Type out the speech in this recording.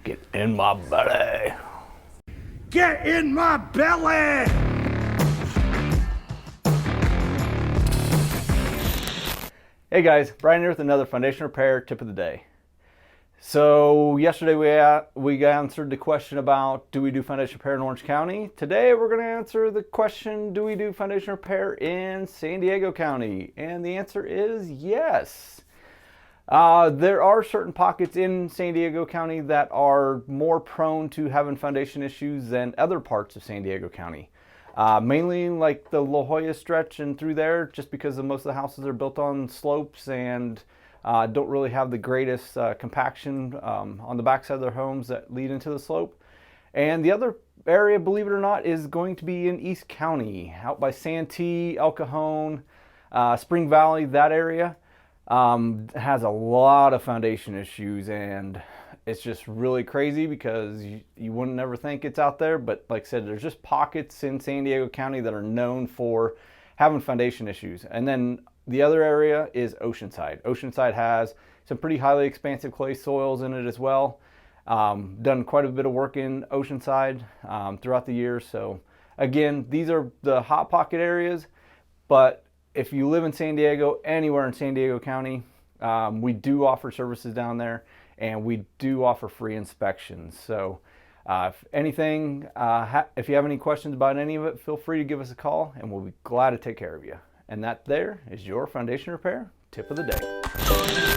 Get in my belly. Get in my belly! Hey guys, Brian here with another foundation repair tip of the day. So yesterday we answered the question about do we do foundation repair in Orange County. Today we're going to answer the question, do we do foundation repair in San Diego County? And the answer is yes. There are certain pockets in San Diego County that are more prone to having foundation issues than other parts of San Diego County. Mainly like the La Jolla stretch and through there, just because most of the houses are built on slopes and don't really have the greatest compaction on the backside of their homes that lead into the slope. And the other area, believe it or not, is going to be in East County, out by Santee, El Cajon, Spring Valley, that area. Has a lot of foundation issues, and it's just really crazy because you wouldn't never think it's out there, but like I said, there's just pockets in San Diego County that are known for having foundation issues. And then the other area is Oceanside. Oceanside has some pretty highly expansive clay soils in it as well. Done quite a bit of work in Oceanside throughout the years. So again, these are the hot pocket areas, but if you live in San Diego, anywhere in San Diego County, we do offer services down there, and we do offer free inspections. So if anything, if you have any questions about any of it, feel free to give us a call, and we'll be glad to take care of you. And that there is your foundation repair tip of the day.